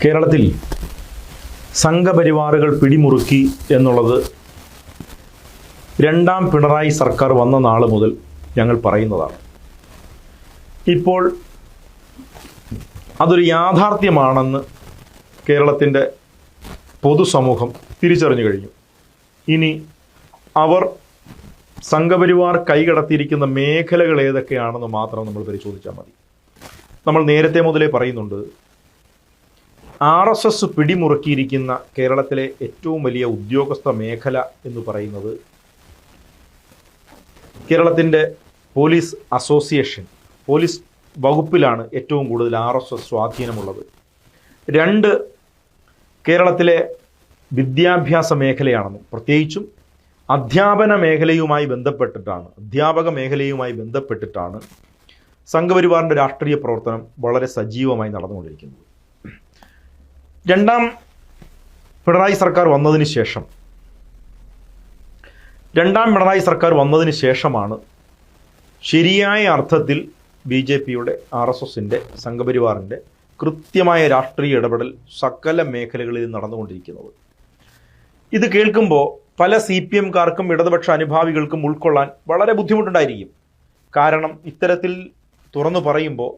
കേരളത്തിൽ സംഘപരിവാറുകൾ പിടിമുറുക്കി എന്നുള്ളത് രണ്ടാം പിണറായി സർക്കാർ വന്ന നാൾ മുതൽ ഞങ്ങൾ പറയുന്നതാണ്. ഇപ്പോൾ അതൊരു യാഥാർത്ഥ്യമാണെന്ന് കേരളത്തിൻ്റെ പൊതുസമൂഹം തിരിച്ചറിഞ്ഞു കഴിഞ്ഞു. ഇനി അവർ സംഘപരിവാർ കൈകടത്തിയിരിക്കുന്ന മേഖലകൾ ഏതൊക്കെയാണെന്ന് മാത്രം നമ്മൾ പരിശോധിച്ചാൽ മതി. നമ്മൾ നേരത്തെ മുതലേ പറയുന്നുണ്ട്, RSS പിടിമുറുക്കിയിരിക്കുന്ന കേരളത്തിലെ ഏറ്റവും വലിയ ഉദ്യോഗസ്ഥ മേഖല എന്ന് പറയുന്നത് കേരളത്തിൻ്റെ പോലീസ് അസോസിയേഷൻ, പോലീസ് വകുപ്പിലാണ് ഏറ്റവും കൂടുതൽ RSS സ്വാധീനമുള്ളത്. 2, കേരളത്തിലെ വിദ്യാഭ്യാസ മേഖലയാണെന്നും പ്രത്യേകിച്ചും അധ്യാപക മേഖലയുമായി ബന്ധപ്പെട്ടിട്ടാണ് സംഘപരിവാറിൻ്റെ രാഷ്ട്രീയ പ്രവർത്തനം വളരെ സജീവമായി നടന്നുകൊണ്ടിരിക്കുന്നത്. രണ്ടാം പിണറായി സർക്കാർ വന്നതിന് ശേഷമാണ് ശരിയായ അർത്ഥത്തിൽ BJPയുടെ RSSൻ്റെ സംഘപരിവാറിൻ്റെ കൃത്യമായ രാഷ്ട്രീയ ഇടപെടൽ സകല മേഖലകളിൽ നടന്നുകൊണ്ടിരിക്കുന്നത്. ഇത് കേൾക്കുമ്പോൾ പല CPMകാർക്കും ഇടതുപക്ഷ അനുഭാവികൾക്കും ഉൾക്കൊള്ളാൻ വളരെ ബുദ്ധിമുട്ടുണ്ടായിരിക്കും. കാരണം ഇത്തരത്തിൽ തുറന്നു പറയുമ്പോൾ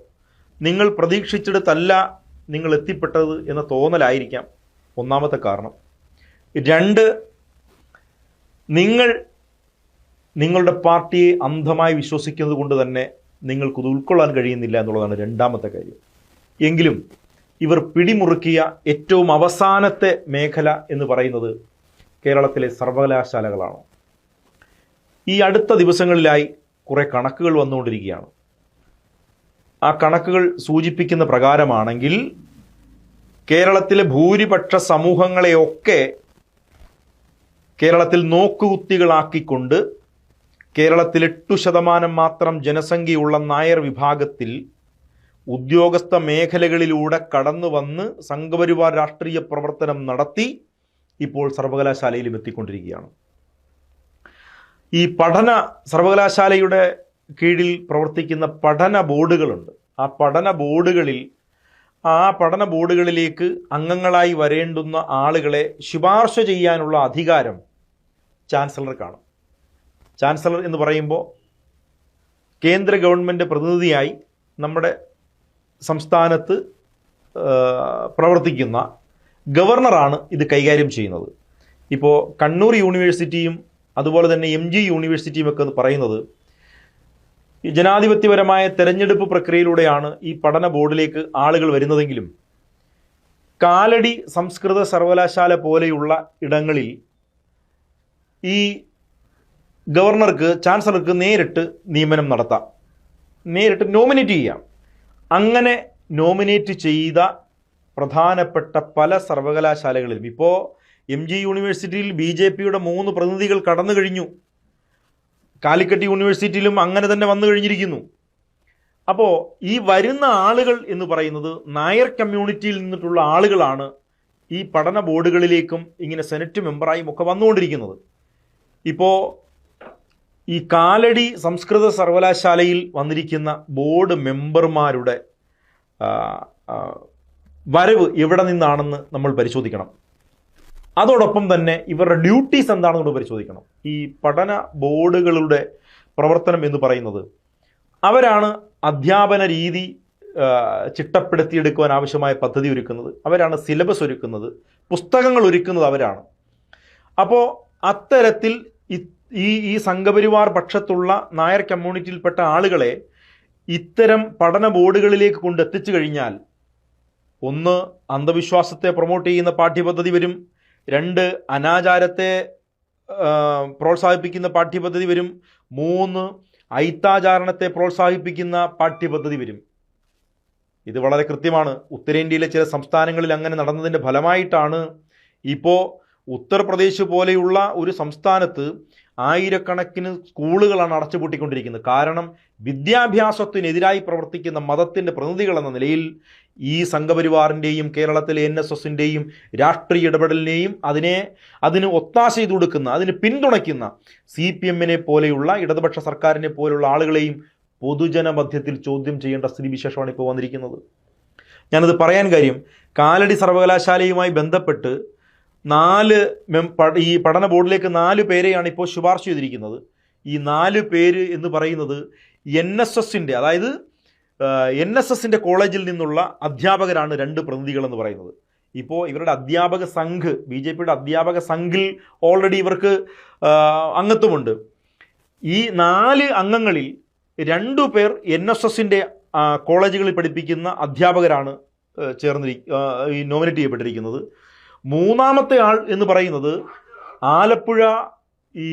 നിങ്ങൾ പ്രതീക്ഷിച്ചെടുത്തല്ല നിങ്ങൾ എത്തിപ്പെട്ടത് എന്ന തോന്നലായിരിക്കാം ഒന്നാമത്തെ കാരണം. 2, നിങ്ങളുടെ പാർട്ടിയെ അന്ധമായി വിശ്വസിക്കുന്നത് കൊണ്ട് തന്നെ നിങ്ങൾക്കത് ഉൾക്കൊള്ളാൻ കഴിയുന്നില്ല എന്നുള്ളതാണ് രണ്ടാമത്തെ കാര്യം. എങ്കിലും ഇവർ പിടിമുറുക്കിയ ഏറ്റവും അവസാനത്തെ മേഖല എന്ന് പറയുന്നത് കേരളത്തിലെ സർവകലാശാലകളാണ്. ഈ അടുത്ത ദിവസങ്ങളിലായി കുറേ കണക്കുകൾ വന്നുകൊണ്ടിരിക്കുകയാണ്. ആ കണക്കുകൾ സൂചിപ്പിക്കുന്ന പ്രകാരമാണെങ്കിൽ കേരളത്തിലെ ഭൂരിപക്ഷ സമൂഹങ്ങളെയൊക്കെ കേരളത്തിൽ നോക്കുകുത്തികളാക്കിക്കൊണ്ട് കേരളത്തിൽ 8% മാത്രം ജനസംഖ്യയുള്ള നായർ വിഭാഗത്തിൽ ഉദ്യോഗസ്ഥ മേഖലകളിലൂടെ കടന്നു വന്ന് സംഘപരിവാർ രാഷ്ട്രീയ പ്രവർത്തനം നടത്തി ഇപ്പോൾ സർവകലാശാലയിലും എത്തിക്കൊണ്ടിരിക്കുകയാണ്. ഈ സർവകലാശാലയുടെ കീഴിൽ പ്രവർത്തിക്കുന്ന പഠന ബോർഡുകളുണ്ട്. ആ പഠന ബോർഡുകളിലേക്ക് അംഗങ്ങളായി വരേണ്ടുന്ന ആളുകളെ ശുപാർശ ചെയ്യാനുള്ള അധികാരം ചാൻസലർക്കാണ്. ചാൻസലർ എന്ന് പറയുമ്പോൾ കേന്ദ്ര ഗവൺമെൻറ് പ്രതിനിധിയായി നമ്മുടെ സംസ്ഥാനത്ത് പ്രവർത്തിക്കുന്ന ഗവർണറാണ് ഇത് കൈകാര്യം ചെയ്യുന്നത്. ഇപ്പോൾ കണ്ണൂർ യൂണിവേഴ്സിറ്റിയും അതുപോലെ തന്നെ MG യൂണിവേഴ്സിറ്റിയും ഒക്കെ പറയുന്നത് ഈ ജനാധിപത്യപരമായ തെരഞ്ഞെടുപ്പ് പ്രക്രിയയിലൂടെയാണ് ഈ പഠന ബോർഡിലേക്ക് ആളുകൾ വരുന്നതെങ്കിലും കാലടി സംസ്കൃത സർവകലാശാല പോലെയുള്ള ഇടങ്ങളിൽ ഈ ചാൻസലർക്ക് നേരിട്ട് നിയമനം നടത്താം, നേരിട്ട് നോമിനേറ്റ് ചെയ്യാം. അങ്ങനെ നോമിനേറ്റ് ചെയ്ത പ്രധാനപ്പെട്ട പല സർവകലാശാലകളിലും ഇപ്പോൾ MG യൂണിവേഴ്സിറ്റിയിൽ BJPയുടെ 3 പ്രതിനിധികൾ കടന്നു കഴിഞ്ഞു. കാലിക്കറ്റ് യൂണിവേഴ്സിറ്റിയിലും അങ്ങനെ തന്നെ വന്നു കഴിഞ്ഞിരിക്കുന്നു. അപ്പോൾ ഈ വരുന്ന ആളുകൾ എന്ന് പറയുന്നത് നായർ കമ്മ്യൂണിറ്റിയിൽ നിന്നിട്ടുള്ള ആളുകളാണ് ഈ പഠന ബോർഡുകളിലേക്കും ഇങ്ങനെ സെനറ്റ് മെമ്പറായും ഒക്കെ വന്നുകൊണ്ടിരിക്കുന്നത്. ഇപ്പോൾ ഈ കാലടി സംസ്കൃത സർവകലാശാലയിൽ വന്നിരിക്കുന്ന ബോർഡ് മെമ്പർമാരുടെ വരവ് എവിടെ നിന്നാണെന്ന് നമ്മൾ പരിശോധിക്കണം. അതോടൊപ്പം തന്നെ ഇവരുടെ ഡ്യൂട്ടീസ് എന്താണെന്ന് പരിശോധിക്കണം. ഈ പഠന ബോർഡുകളുടെ പ്രവർത്തനം എന്ന് പറയുന്നത് അവരാണ് അധ്യാപന രീതി ചിട്ടപ്പെടുത്തിയെടുക്കുവാൻ ആവശ്യമായ പദ്ധതി ഒരുക്കുന്നത്, അവരാണ് സിലബസ് ഒരുക്കുന്നത്, പുസ്തകങ്ങൾ ഒരുക്കുന്നത് അവരാണ്. അപ്പോൾ അത്തരത്തിൽ ഈ സംഘപരിവാർ പക്ഷത്തുള്ള നായർ കമ്മ്യൂണിറ്റിയിൽപ്പെട്ട ആളുകളെ ഇത്തരം പഠന ബോർഡുകളിലേക്ക് കൊണ്ടെത്തിച്ചു കഴിഞ്ഞാൽ 1, അന്ധവിശ്വാസത്തെ പ്രൊമോട്ട് ചെയ്യുന്ന പാഠ്യപദ്ധതി വരും. 2, അനാചാരത്തെ പ്രോത്സാഹിപ്പിക്കുന്ന പാഠ്യപദ്ധതി വരും. 3, ഐത്താചാരണത്തെ പ്രോത്സാഹിപ്പിക്കുന്ന പാഠ്യപദ്ധതി വരും. ഇത് വളരെ കൃത്യമാണ്. ഉത്തരേന്ത്യയിലെ ചില സംസ്ഥാനങ്ങളിൽ അങ്ങനെ നടന്നതിൻ്റെ ഫലമായിട്ടാണ് ഇപ്പോൾ ഉത്തർപ്രദേശ് പോലെയുള്ള ഒരു സംസ്ഥാനത്ത് ആയിരക്കണക്കിന് സ്കൂളുകളാണ് അടച്ചുപൂട്ടിക്കൊണ്ടിരിക്കുന്നത്. കാരണം വിദ്യാഭ്യാസത്തിനെതിരായി പ്രവർത്തിക്കുന്ന മതത്തിൻ്റെ പ്രതിനിധികൾ എന്ന നിലയിൽ ഈ സംഘപരിവാറിൻ്റെയും കേരളത്തിലെ NSSൻ്റെയും രാഷ്ട്രീയ ഇടപെടലിനെയും അതിന് ഒത്താശ ചെയ്തു കൊടുക്കുന്ന, അതിന് പിന്തുണയ്ക്കുന്ന CPMനെ പോലെയുള്ള ഇടതുപക്ഷ സർക്കാരിനെ പോലെയുള്ള ആളുകളെയും പൊതുജനമധ്യത്തിൽ ചോദ്യം ചെയ്യേണ്ട സ്ഥിതിവിശേഷമാണ് ഇപ്പോൾ വന്നിരിക്കുന്നത്. ഞാനത് പറയാൻ കാര്യം, കാലടി സർവകലാശാലയുമായി ബന്ധപ്പെട്ട് ഈ പഠന ബോർഡിലേക്ക് 4 പേരെയാണ് ഇപ്പോൾ ശുപാർശ ചെയ്തിരിക്കുന്നത്. ഈ 4 പേര് എന്ന് പറയുന്നത് NSSൻ്റെ, അതായത് NSSൻ്റെ കോളേജിൽ നിന്നുള്ള അധ്യാപകരാണ് 2 പ്രതിനിധികൾ എന്ന് പറയുന്നത്. ഇപ്പോൾ ഇവരുടെ അധ്യാപക സംഘ്, BJPയുടെ അധ്യാപക സംഘിൽ ഓൾറെഡി ഇവർക്ക് അംഗത്വമുണ്ട്. ഈ 4 അംഗങ്ങളിൽ 2 പേർ NSSൻ്റെ കോളേജുകളിൽ പഠിപ്പിക്കുന്ന അധ്യാപകരാണ് ഈ നോമിനേറ്റ് ചെയ്യപ്പെട്ടിരിക്കുന്നത്. 3ാമത്തെ ആൾ എന്ന് പറയുന്നത് ആലപ്പുഴ ഈ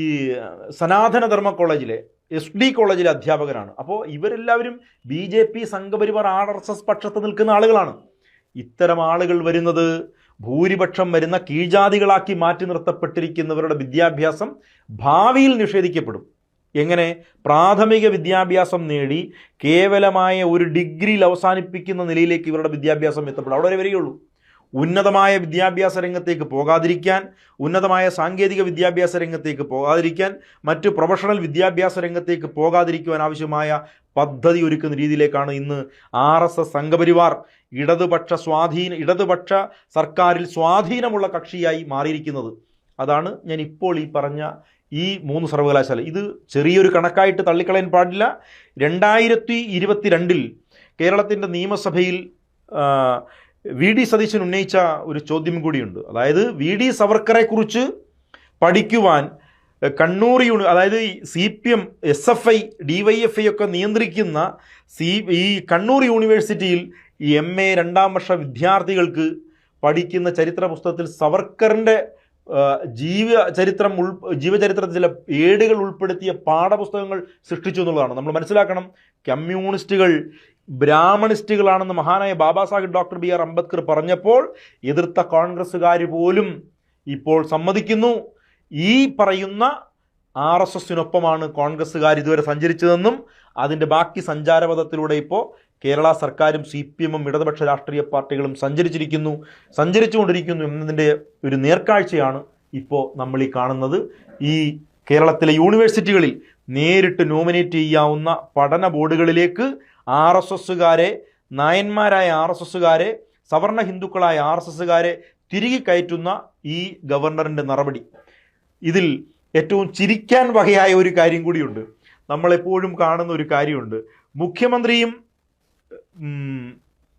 സനാതനധർമ്മ കോളേജിലെ SD കോളേജിലെ അധ്യാപകരാണ്. അപ്പോൾ ഇവരെല്ലാവരും BJP സംഘപരിവാർ RSS പക്ഷത്ത് നിൽക്കുന്ന ആളുകളാണ്. ഇത്തരം ആളുകൾ വരുന്നത് ഭൂരിപക്ഷം വരുന്ന കീഴ്ജാതികളാക്കി മാറ്റി നിർത്തപ്പെട്ടിരിക്കുന്നവരുടെ വിദ്യാഭ്യാസം ഭാവിയിൽ നിഷേധിക്കപ്പെടും. എങ്ങനെ? പ്രാഥമിക വിദ്യാഭ്യാസം നേടി കേവലമായ ഒരു ഡിഗ്രിയിൽ അവസാനിപ്പിക്കുന്ന നിലയിലേക്ക് ഇവരുടെ വിദ്യാഭ്യാസം എത്തപ്പെടും. അവിടെ വരികയുള്ളൂ. ഉന്നതമായ വിദ്യാഭ്യാസ രംഗത്തേക്ക് പോകാതിരിക്കാൻ, ഉന്നതമായ സാങ്കേതിക വിദ്യാഭ്യാസ രംഗത്തേക്ക് പോകാതിരിക്കാൻ, മറ്റ് പ്രൊഫഷണൽ വിദ്യാഭ്യാസ രംഗത്തേക്ക് പോകാതിരിക്കുവാൻ ആവശ്യമായ പദ്ധതി ഒരുക്കുന്ന രീതിയിലേക്കാണ് ഇന്ന് RSS സംഘപരിവാർ ഇടതുപക്ഷ സർക്കാരിൽ സ്വാധീനമുള്ള കക്ഷിയായി മാറിയിരിക്കുന്നത്. അതാണ് ഞാൻ ഇപ്പോൾ ഈ പറഞ്ഞ ഈ 3 സർവകലാശാല. ഇത് ചെറിയൊരു കണക്കായിട്ട് തള്ളിക്കളയാൻ പാടില്ല. 2022 കേരളത്തിൻ്റെ നിയമസഭയിൽ VD സതീശൻ ഉന്നയിച്ച ഒരു ചോദ്യം കൂടിയുണ്ട്. അതായത് VD സവർക്കറെ കുറിച്ച് പഠിക്കുവാൻ കണ്ണൂർ അതായത് CPM, SFI, DYFI ഒക്കെ നിയന്ത്രിക്കുന്ന ഈ കണ്ണൂർ യൂണിവേഴ്സിറ്റിയിൽ ഈ MA 2ാം വർഷ വിദ്യാർത്ഥികൾക്ക് പഠിക്കുന്ന ചരിത്ര പുസ്തകത്തിൽ സവർക്കറിൻ്റെ ജീവചരിത്രത്തിൽ ചില ഏടുകൾ ഉൾപ്പെടുത്തിയ പാഠപുസ്തകങ്ങൾ സൃഷ്ടിച്ചു എന്നുള്ളതാണ്. നമ്മൾ മനസ്സിലാക്കണം, കമ്മ്യൂണിസ്റ്റുകൾ ബ്രാഹ്മണിസ്റ്റുകളാണെന്ന് മഹാനായ ബാബാ സാഹിബ് ഡോക്ടർ BR അംബേദ്കർ പറഞ്ഞപ്പോൾ എതിർത്ത കോൺഗ്രസ്സുകാർ പോലും ഇപ്പോൾ സമ്മതിക്കുന്നു. ഈ പറയുന്ന RSSനൊപ്പമാണ് കോൺഗ്രസ്സുകാർ ഇതുവരെ സഞ്ചരിച്ചതെന്നും അതിൻ്റെ ബാക്കി സഞ്ചാരപഥത്തിലൂടെ ഇപ്പോൾ കേരള സർക്കാരും CPMഉം ഇടതുപക്ഷ രാഷ്ട്രീയ പാർട്ടികളും സഞ്ചരിച്ചുകൊണ്ടിരിക്കുന്നു എന്നതിൻ്റെ ഒരു നേർക്കാഴ്ചയാണ് ഇപ്പോൾ നമ്മൾ ഈ കാണുന്നത്. ഈ കേരളത്തിലെ യൂണിവേഴ്സിറ്റികളിൽ നേരിട്ട് നോമിനേറ്റ് ചെയ്യാവുന്ന പഠന ബോർഡുകളിലേക്ക് RSSകാരെ, നായന്മാരായ RSSകാരെ, സവർണ ഹിന്ദുക്കളായ RSSകാരെ തിരികെ കയറ്റുന്ന ഈ ഗവർണറിൻ്റെ നടപടി, ഇതിൽ ഏറ്റവും ചിരിക്കാൻ വകയായ ഒരു കാര്യം കൂടിയുണ്ട്. നമ്മളെപ്പോഴും കാണുന്ന ഒരു കാര്യമുണ്ട്. മുഖ്യമന്ത്രിയും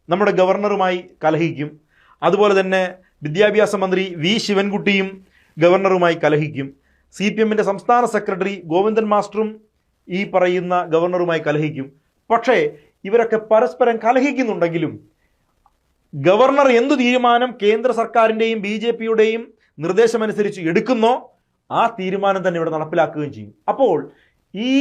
നമ്മുടെ ഗവർണറുമായി കലഹിക്കും. അതുപോലെ തന്നെ വിദ്യാഭ്യാസ മന്ത്രി V ശിവൻകുട്ടിയും ഗവർണറുമായി കലഹിക്കും. CPMൻ്റെ സംസ്ഥാന സെക്രട്ടറി ഗോവിന്ദൻ മാസ്റ്ററും ഈ പറയുന്ന ഗവർണറുമായി കലഹിക്കും. പക്ഷേ ഇവരൊക്കെ പരസ്പരം കലഹിക്കുന്നുണ്ടെങ്കിലും ഗവർണർ എന്തു തീരുമാനം കേന്ദ്ര സർക്കാരിൻ്റെയും BJPയുടെയും നിർദ്ദേശമനുസരിച്ച് എടുക്കുന്നോ ആ തീരുമാനം തന്നെ ഇവിടെ നടപ്പിലാക്കുകയും ചെയ്യും. അപ്പോൾ ഈ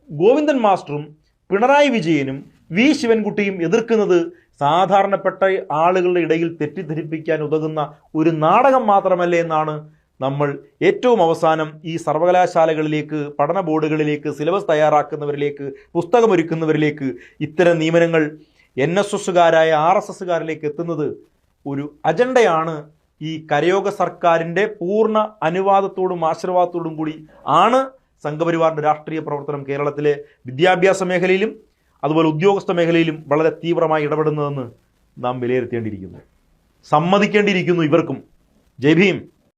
ഗോവിന്ദൻ മാസ്റ്ററും പിണറായി വിജയനും V ശിവൻകുട്ടിയും എതിർക്കുന്നത് സാധാരണപ്പെട്ട ആളുകളുടെ ഇടയിൽ തെറ്റിദ്ധരിപ്പിക്കാൻ ഉതകുന്ന ഒരു നാടകം മാത്രമല്ലേ എന്നാണ് നമ്മൾ ഏറ്റവും അവസാനം ഈ സർവകലാശാലകളിലേക്ക്, പഠന ബോർഡുകളിലേക്ക്, സിലബസ് തയ്യാറാക്കുന്നവരിലേക്ക്, പുസ്തകമൊരുക്കുന്നവരിലേക്ക് ഇത്തരം നിയമനങ്ങൾ NSSകാരായ RSSകാരിലേക്ക് എത്തുന്നത് ഒരു അജണ്ടയാണ്. ഈ കരയോഗ സർക്കാരിൻ്റെ പൂർണ്ണ അനുവാദത്തോടും ആശീർവാദത്തോടും കൂടി ആണ് സംഘപരിവാറിൻ്റെ രാഷ്ട്രീയ പ്രവർത്തനം കേരളത്തിലെ വിദ്യാഭ്യാസ മേഖലയിലും അതുപോലെ ഉദ്യോഗസ്ഥ മേഖലയിലും വളരെ തീവ്രമായി ഇടപെടുന്നതെന്ന് നാം വിലയിരുത്തേണ്ടിയിരിക്കുന്നു, സമ്മതിക്കേണ്ടിയിരിക്കുന്നു ഇവർക്കും. ജയ് ഭീം.